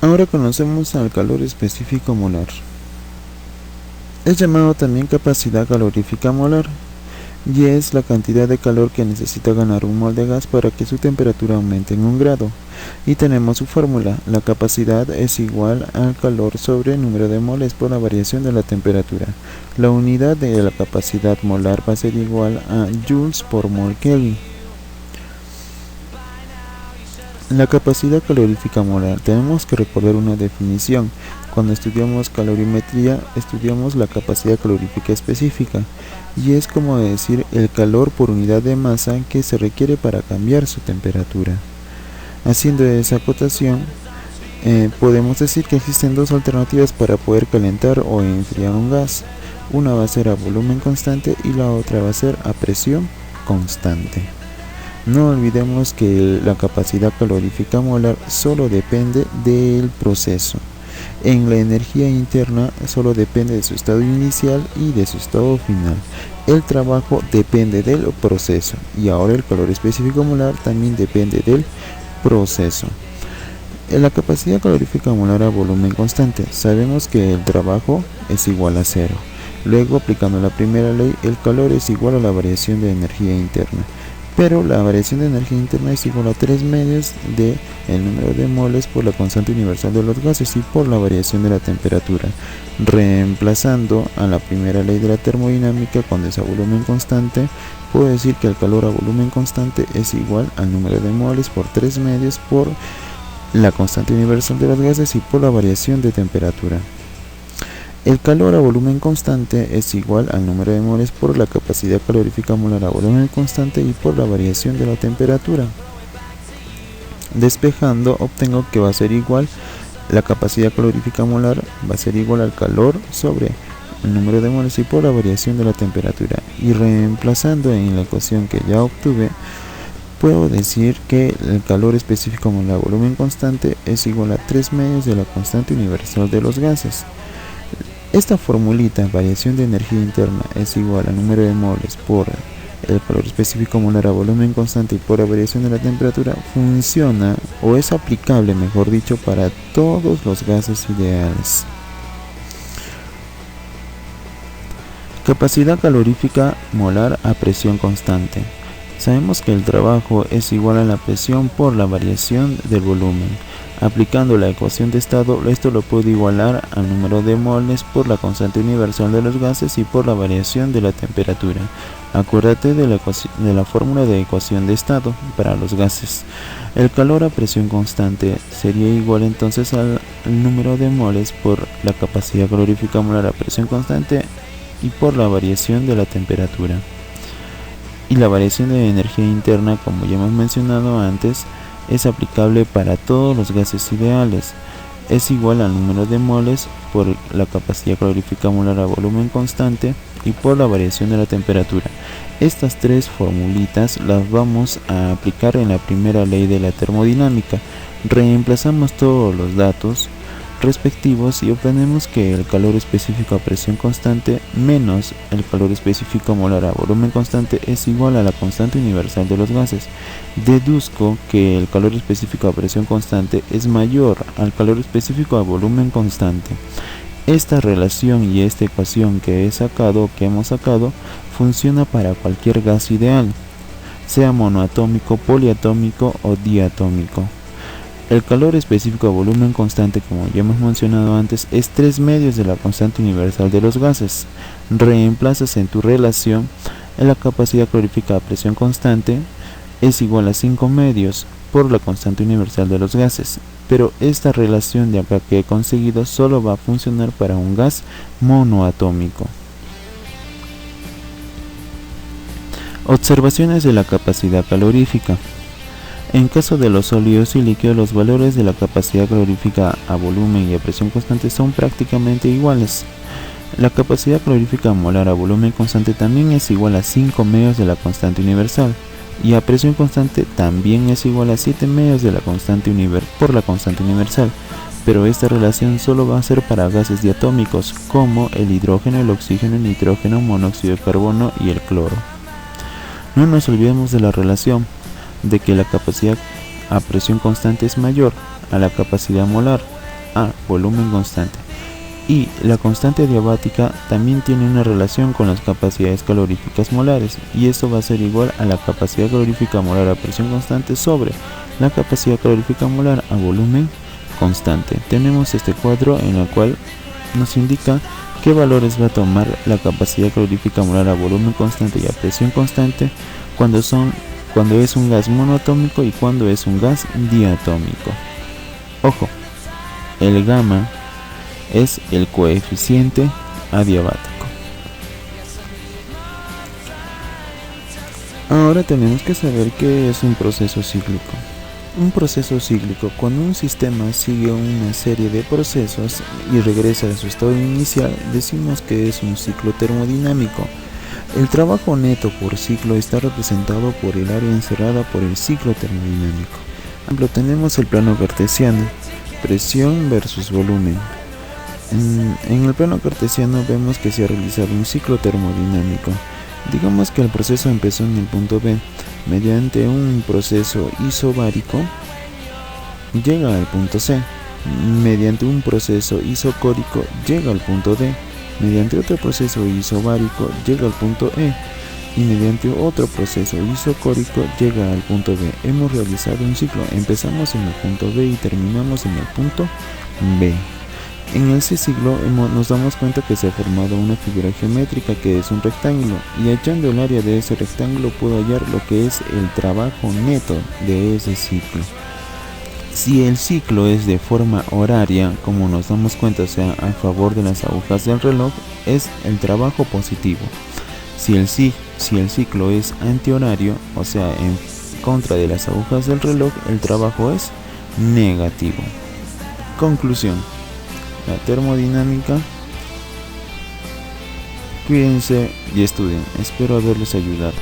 Ahora conocemos al calor específico molar. Es llamado también capacidad calorífica molar, y es la cantidad de calor que necesita ganar un mol de gas para que su temperatura aumente en 1 grado. Y tenemos su fórmula: la capacidad es igual al calor sobre el número de moles por la variación de la temperatura. La unidad de la capacidad molar va a ser igual a joules por mol Kelvin. La capacidad calorífica molar. Tenemos que recordar una definición. Cuando estudiamos calorimetría, estudiamos la capacidad calorífica específica, y es como decir el calor por unidad de masa que se requiere para cambiar su temperatura. Haciendo esa acotación, podemos decir que existen dos alternativas para poder calentar o enfriar un gas. Una va a ser a volumen constante y la otra va a ser a presión constante. No olvidemos que la capacidad calorífica molar solo depende del proceso. En la energía interna solo depende de su estado inicial y de su estado final. El trabajo depende del proceso, y ahora el calor específico molar también depende del proceso. En la capacidad calorífica molar a volumen constante, sabemos que el trabajo es igual a cero. Luego, aplicando la primera ley, el calor es igual a la variación de energía interna. Pero la variación de energía interna es igual a 3 medios de el número de moles por la constante universal de los gases y por la variación de la temperatura. Reemplazando a la primera ley de la termodinámica cuando es a volumen constante, puedo decir que el calor a volumen constante es igual al número de moles por 3 medios por la constante universal de los gases y por la variación de temperatura. El calor a volumen constante es igual al número de moles por la capacidad calorífica molar a volumen constante y por la variación de la temperatura. Despejando, obtengo que va a ser igual, la capacidad calorífica molar va a ser igual al calor sobre el número de moles y por la variación de la temperatura. Y reemplazando en la ecuación que ya obtuve, puedo decir que el calor específico molar a volumen constante es igual a 3 medios de la constante universal de los gases. Esta formulita, variación de energía interna es igual al número de moles por el calor específico molar a volumen constante y por la variación de la temperatura, funciona, o es aplicable, mejor dicho, para todos los gases ideales. Capacidad calorífica molar a presión constante. Sabemos que el trabajo es igual a la presión por la variación del volumen. Aplicando la ecuación de estado, esto lo puedo igualar al número de moles por la constante universal de los gases y por la variación de la temperatura. Acuérdate de la fórmula de ecuación de estado para los gases. El calor a presión constante sería igual entonces al número de moles por la capacidad calorífica molar a presión constante y por la variación de la temperatura. Y la variación de energía interna, como ya hemos mencionado antes, es aplicable para todos los gases ideales. Es igual al número de moles por la capacidad calorífica molar a volumen constante y por la variación de la temperatura. Estas tres formulitas las vamos a aplicar en la primera ley de la termodinámica. Reemplazamos todos los datos respectivos y obtenemos que el calor específico a presión constante menos el calor específico molar a volumen constante es igual a la constante universal de los gases. Deduzco que el calor específico a presión constante es mayor al calor específico a volumen constante. Esta relación y esta ecuación que hemos sacado funciona para cualquier gas ideal, sea monoatómico, poliatómico o diatómico. El calor específico a volumen constante, como ya hemos mencionado antes, es 3 medios de la constante universal de los gases. Reemplazas en tu relación la capacidad calorífica a presión constante es igual a 5 medios por la constante universal de los gases. Pero esta relación de acá que he conseguido solo va a funcionar para un gas monoatómico. Observaciones de la capacidad calorífica. En caso de los sólidos y líquidos, los valores de la capacidad calorífica a volumen y a presión constante son prácticamente iguales. La capacidad calorífica molar a volumen constante también es igual a 5 medios de la constante universal, y a presión constante también es igual a 7 medios de la constante por la constante universal, pero esta relación solo va a ser para gases diatómicos como el hidrógeno, el oxígeno, el nitrógeno, monóxido de carbono y el cloro. No nos olvidemos de la relación de que la capacidad a presión constante es mayor a la capacidad molar, a volumen constante. Y la constante adiabática también tiene una relación con las capacidades caloríficas molares, y esto va a ser igual a la capacidad calorífica molar a presión constante sobre la capacidad calorífica molar a volumen constante. Tenemos este cuadro en el cual nos indica qué valores va a tomar la capacidad calorífica molar a volumen constante y a presión constante cuando es un gas monoatómico y cuando es un gas diatómico. Ojo, el gamma es el coeficiente adiabático. Ahora tenemos que saber qué es un proceso cíclico. Un proceso cíclico, cuando un sistema sigue una serie de procesos y regresa a su estado inicial, decimos que es un ciclo termodinámico. El trabajo neto por ciclo está representado por el área encerrada por el ciclo termodinámico. Por ejemplo, tenemos el plano cartesiano, presión versus volumen. En el plano cartesiano vemos que se ha realizado un ciclo termodinámico. Digamos que el proceso empezó en el punto B. Mediante un proceso isobárico llega al punto C. Mediante un proceso isocórico llega al punto D. Mediante otro proceso isobárico llega al punto E. Y mediante otro proceso isocórico llega al punto B. Hemos realizado un ciclo. Empezamos en el punto B y terminamos en el punto B. En ese ciclo nos damos cuenta que se ha formado una figura geométrica que es un rectángulo, y hallando el área de ese rectángulo puedo hallar lo que es el trabajo neto de ese ciclo. Si el ciclo es de forma horaria, como nos damos cuenta, o sea, a favor de las agujas del reloj, es el trabajo positivo. Si el ciclo es antihorario, o sea, en contra de las agujas del reloj, el trabajo es negativo. Conclusión: la termodinámica. Cuídense y estudien. Espero haberles ayudado.